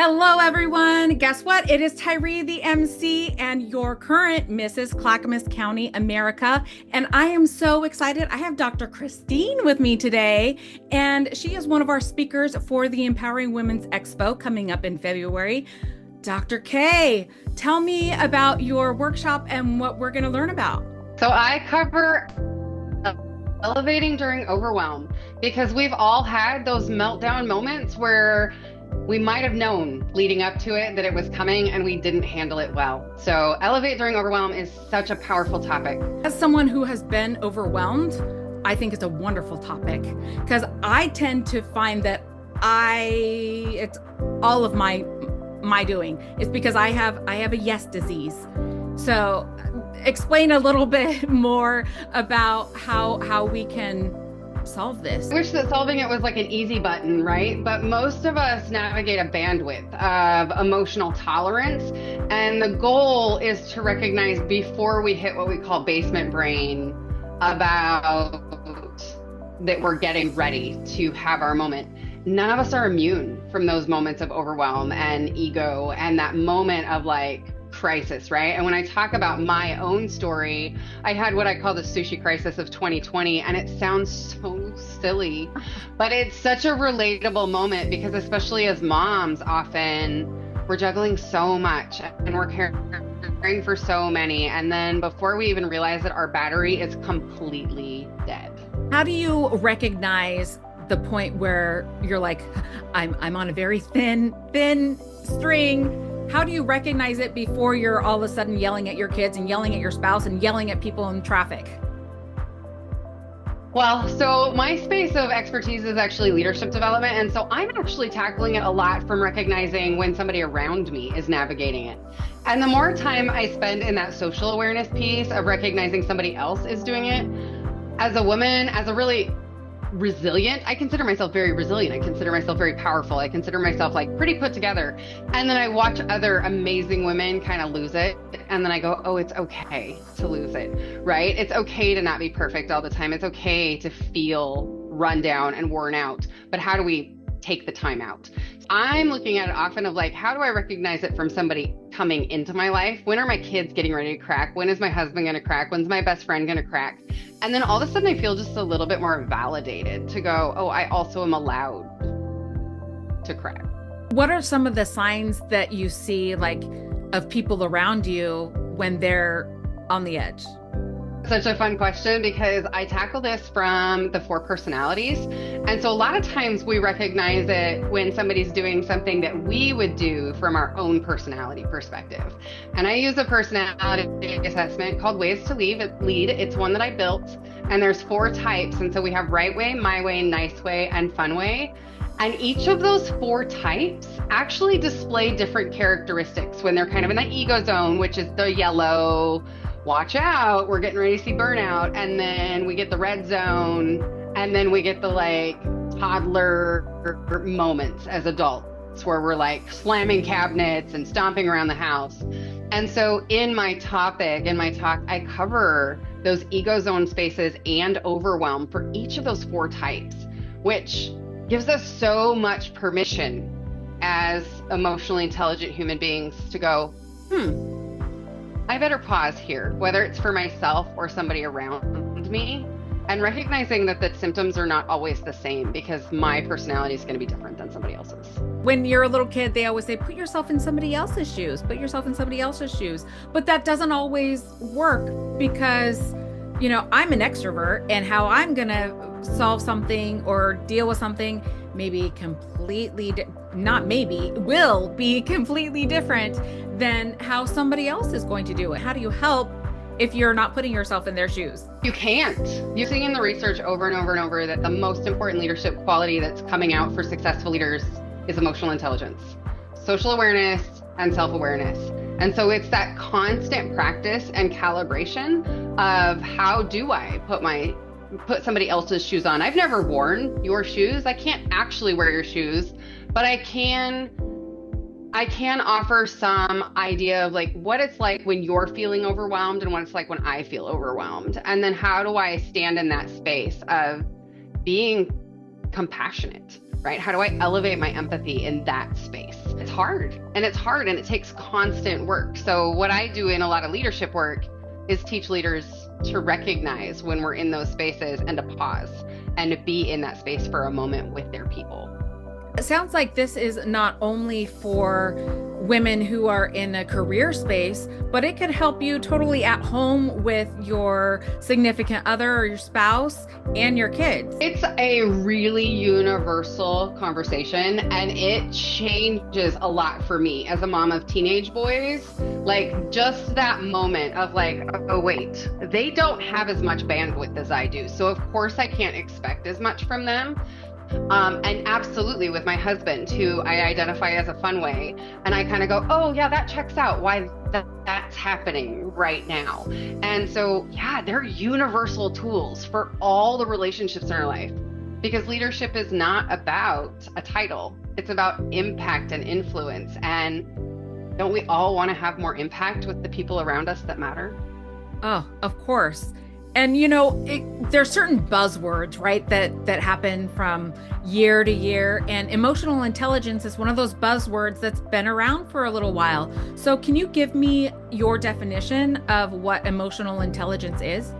Hello, everyone. Guess what? It is Tyree, the MC, and your current Mrs. Clackamas County, America. And I am so excited. I have Dr. Kristine with me today, and she is one of our speakers for the Empowering Women's Expo coming up in February. Dr. K, tell me about your workshop and what we're going to learn about. So I cover elevating during overwhelm because we've all had those meltdown moments where we might have known leading up to it that it was coming and we didn't handle it well. So elevate during overwhelm is such a powerful topic. As someone who has been overwhelmed, I think it's a wonderful topic because I tend to find that it's all of my doing. It's because I have a yes disease. So explain a little bit more about how we can solve this. I wish that solving it was like an easy button, right? But most of us navigate a bandwidth of emotional tolerance. And the goal is to recognize before we hit what we call basement brain about that we're getting ready to have our moment. None of us are immune from those moments of overwhelm and ego and that moment of like crisis, right? And when I talk about my own story, I had what I call the sushi crisis of 2020, and it sounds so silly, but it's such a relatable moment because especially as moms, often we're juggling so much and we're caring for so many, and then before we even realize it, our battery is completely dead. How do you recognize the point where you're like, I'm on a very thin string? How do you recognize it before you're all of a sudden yelling at your kids and yelling at your spouse and yelling at people in traffic? Well, so my space of expertise is actually leadership development. And so I'm actually tackling it a lot from recognizing when somebody around me is navigating it. And the more time I spend in that social awareness piece of recognizing somebody else is doing it, as a woman, as a really resilient, I consider myself very resilient. I consider myself very powerful. I consider myself like pretty put together. And then I watch other amazing women kind of lose it. And then I go, oh, it's okay to lose it, right? It's okay to not be perfect all the time. It's okay to feel run down and worn out. But how do we take the time out? I'm looking at it often of like, how do I recognize it from somebody coming into my life? When are my kids getting ready to crack? When is my husband going to crack? When's my best friend going to crack? And then all of a sudden I feel just a little bit more validated to go, oh, I also am allowed to crack. What are some of the signs that you see like of people around you when they're on the edge? Such a fun question because I tackle this from the 4 personalities. And so a lot of times we recognize it when somebody's doing something that we would do from our own personality perspective. And I use a personality assessment called Ways to Lead. It's one that I built, and there's 4 types. And so we have right way, my way, nice way, and fun way. And each of those 4 types actually display different characteristics when they're kind of in that ego zone, which is the yellow, watch out, we're getting ready to see burnout. And then we get the red zone, and then we get the like toddler moments as adults where we're like slamming cabinets and stomping around the house. And so in my talk, I cover those ego zone spaces and overwhelm for each of those 4 types, which gives us so much permission as emotionally intelligent human beings to go, I better pause here, whether it's for myself or somebody around me, and recognizing that the symptoms are not always the same because my personality is going to be different than somebody else's. When you're a little kid, they always say, put yourself in somebody else's shoes, put yourself in somebody else's shoes. But that doesn't always work because, you know, I'm an extrovert, and how I'm going to solve something or deal with something maybe will be completely different than how somebody else is going to do it. How do you help if you're not putting yourself in their shoes? You can't. You're seeing in the research over and over and over that the most important leadership quality that's coming out for successful leaders is emotional intelligence, social awareness, and self-awareness. And so it's that constant practice and calibration of how do I put somebody else's shoes on. I've never worn your shoes. I can't actually wear your shoes, but I can offer some idea of like what it's like when you're feeling overwhelmed and what it's like when I feel overwhelmed. And then how do I stand in that space of being compassionate, right? How do I elevate my empathy in that space? it's hard and it takes constant work. So what I do in a lot of leadership work is teach leaders to recognize when we're in those spaces and to pause and to be in that space for a moment with their people. It sounds like this is not only for women who are in a career space, but it could help you totally at home with your significant other or your spouse and your kids. It's a really universal conversation, and it changes a lot for me as a mom of teenage boys. Like just that moment of like, oh wait, they don't have as much bandwidth as I do. So of course I can't expect as much from them. And absolutely with my husband, who I identify as a fun way, and I kind of go, oh yeah, that checks out why that's happening right now. And so, yeah, they're universal tools for all the relationships in our life, because leadership is not about a title. It's about impact and influence. And don't we all want to have more impact with the people around us that matter? Oh, of course. And, there's certain buzzwords, right, that happen from year to year. And emotional intelligence is one of those buzzwords that's been around for a little while. So can you give me your definition of what emotional intelligence is?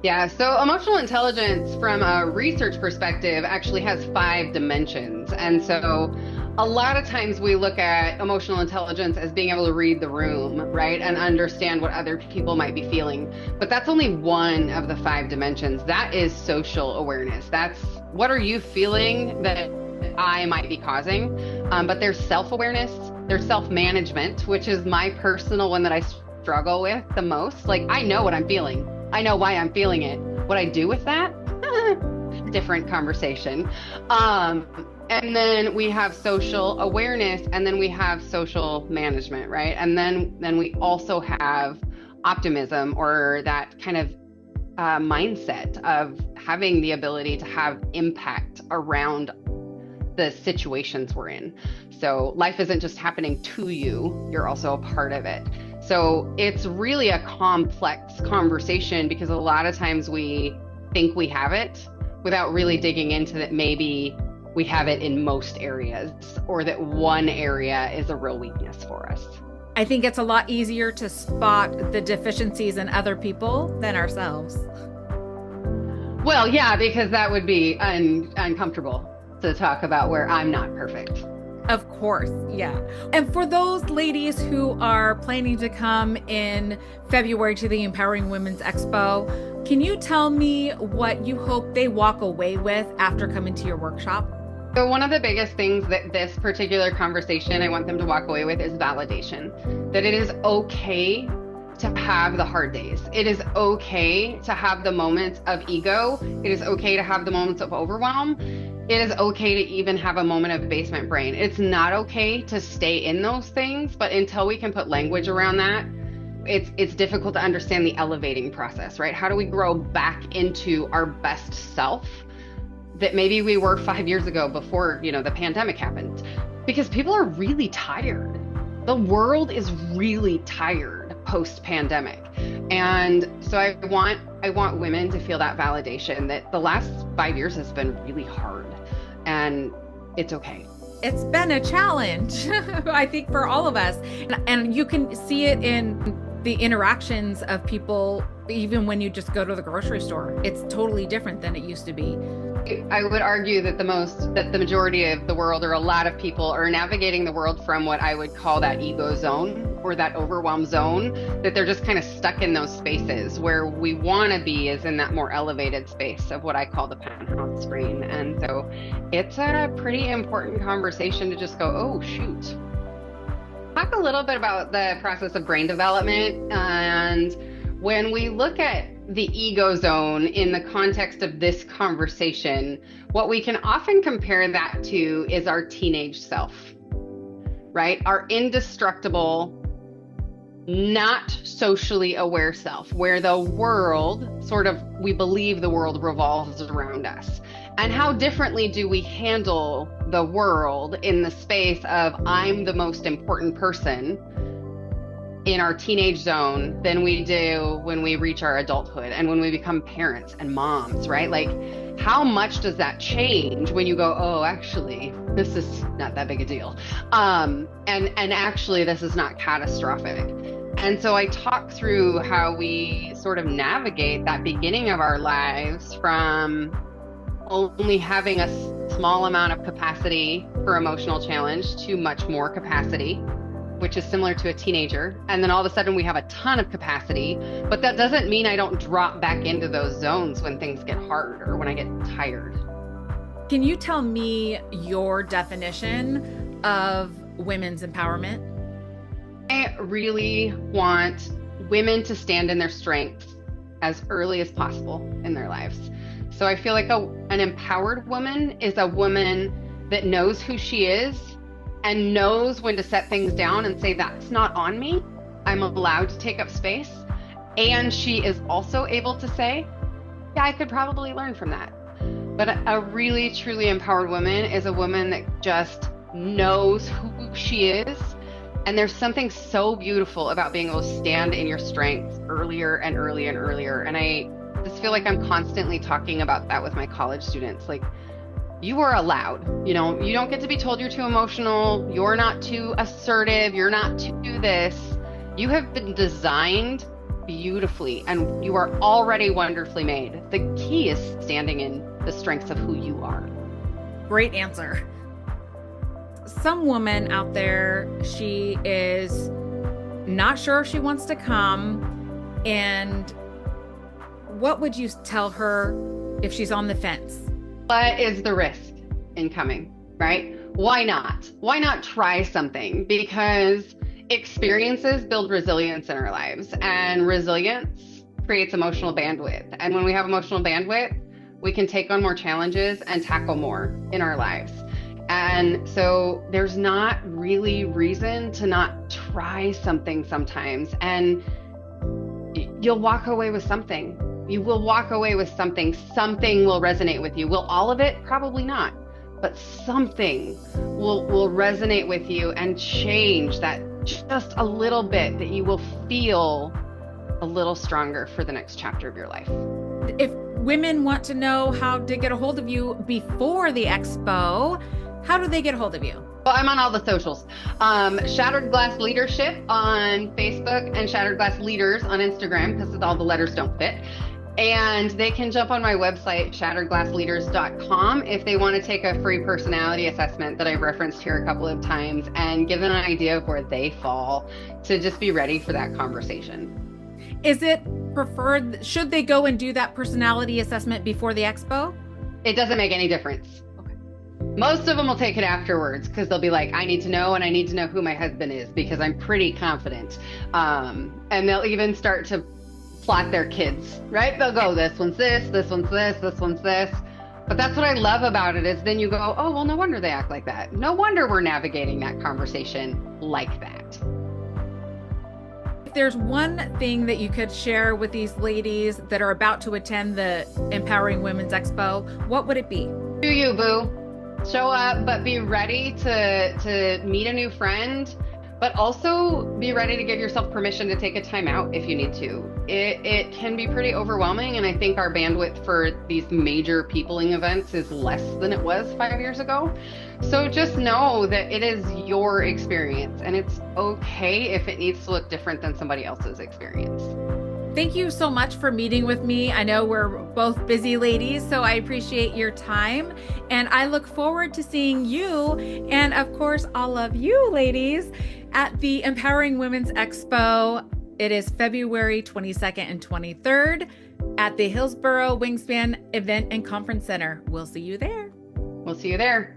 Yeah, so emotional intelligence from a research perspective actually has 5 dimensions. And so a lot of times we look at emotional intelligence as being able to read the room, right? And understand what other people might be feeling. But that's only one of the 5 dimensions. That is social awareness. That's what are you feeling that I might be causing? But there's self-awareness, there's self-management, which is my personal one that I struggle with the most. Like, I know what I'm feeling. I know why I'm feeling it. What I do with that? Different conversation. And then we have social awareness, and then we have social management, right? And then we also have optimism, or that kind of mindset of having the ability to have impact around the situations we're in. So life isn't just happening to you, you're also a part of it. So it's really a complex conversation, because a lot of times we think we have it without really digging into that. Maybe we have it in most areas, or that one area is a real weakness for us. I think it's a lot easier to spot the deficiencies in other people than ourselves. Well, yeah, because that would be uncomfortable to talk about where I'm not perfect. Of course, yeah. And for those ladies who are planning to come in February to the Empowering Women's Expo, can you tell me what you hope they walk away with after coming to your workshop? So one of the biggest things that this particular conversation I want them to walk away with is validation. That it is okay to have the hard days. It is okay to have the moments of ego. It is okay to have the moments of overwhelm. It is okay to even have a moment of basement brain. It's not okay to stay in those things, but until we can put language around that, it's difficult to understand the elevating process, right? How do we grow back into our best self that maybe we were 5 years ago before, the pandemic happened? Because people are really tired. The world is really tired post-pandemic. And so I want women to feel that validation that the last 5 years has been really hard, and it's okay. It's been a challenge, I think, for all of us. And you can see it in the interactions of people, even when you just go to the grocery store. It's totally different than it used to be. I would argue that the majority of the world, or a lot of people, are navigating the world from what I would call that ego zone, or that overwhelm zone, that they're just kind of stuck in those spaces. Where we want to be is in that more elevated space of what I call the penthouse brain. And so it's a pretty important conversation to just go, oh, shoot. Talk a little bit about the process of brain development. And when we look at the ego zone in the context of this conversation, what we can often compare that to is our teenage self, right? Our indestructible, not socially aware self, where the world we believe the world revolves around us. And how differently do we handle the world in the space of I'm the most important person, in our teenage zone than we do when we reach our adulthood and when we become parents and moms, right? Like, how much does that change when you go, oh, actually, this is not that big a deal. And actually, this is not catastrophic. And so I talk through how we sort of navigate that beginning of our lives from only having a small amount of capacity for emotional challenge to much more capacity, which is similar to a teenager. And then all of a sudden we have a ton of capacity, but that doesn't mean I don't drop back into those zones when things get hard or when I get tired. Can you tell me your definition of women's empowerment? I really want women to stand in their strengths as early as possible in their lives. So I feel like an empowered woman is a woman that knows who she is and knows when to set things down and say, that's not on me. I'm allowed to take up space. And she is also able to say, yeah, I could probably learn from that. But a really, truly empowered woman is a woman that just knows who she is. And there's something so beautiful about being able to stand in your strengths earlier and earlier and earlier. And I just feel like I'm constantly talking about that with my college students. Like, you are allowed, you don't get to be told you're too emotional. You're not too assertive. You're not to do this. You have been designed beautifully and you are already wonderfully made. The key is standing in the strengths of who you are. Great answer. Some woman out there, she is not sure if she wants to come. And what would you tell her if she's on the fence? What is the risk in coming, right? Why not? Why not try something? Because experiences build resilience in our lives, and resilience creates emotional bandwidth. And when we have emotional bandwidth, we can take on more challenges and tackle more in our lives. And so there's not really reason to not try something sometimes. And you'll walk away with something. You will walk away with something. Something will resonate with you. Will all of it? Probably not. But something will resonate with you and change that just a little bit, that you will feel a little stronger for the next chapter of your life. If women want to know how to get a hold of you before the expo, how do they get a hold of you? Well, I'm on all the socials. Shattered Glass Leadership on Facebook and Shattered Glass Leaders on Instagram, because all the letters don't fit. And they can jump on my website, shatteredglassleaders.com, if they want to take a free personality assessment that I've referenced here a couple of times and give them an idea of where they fall, to just be ready for that conversation. Is it preferred, should they go and do that personality assessment before the expo? It doesn't make any difference. Most of them will take it afterwards because they'll be like, I need to know, and I need to know who my husband is because I'm pretty confident. And they'll even start to plot their kids, right? They'll go, this one's this, this one's this, this one's this. But that's what I love about it, is then you go, oh, well, no wonder they act like that. No wonder we're navigating that conversation like that. If there's one thing that you could share with these ladies that are about to attend the Empowering Women's Expo, what would it be? Do you, boo. Show up, but be ready to meet a new friend, but also be ready to give yourself permission to take a time out if you need to. It can be pretty overwhelming, and I think our bandwidth for these major peopling events is less than it was 5 years ago. So just know that it is your experience, and it's okay if it needs to look different than somebody else's experience. Thank you so much for meeting with me. I know we're both busy ladies, so I appreciate your time. And I look forward to seeing you, and of course, all of you ladies, at the Empowering Women's Expo. It is February 22nd and 23rd at the Hillsborough Wingspan Event and Conference Center. We'll see you there. We'll see you there.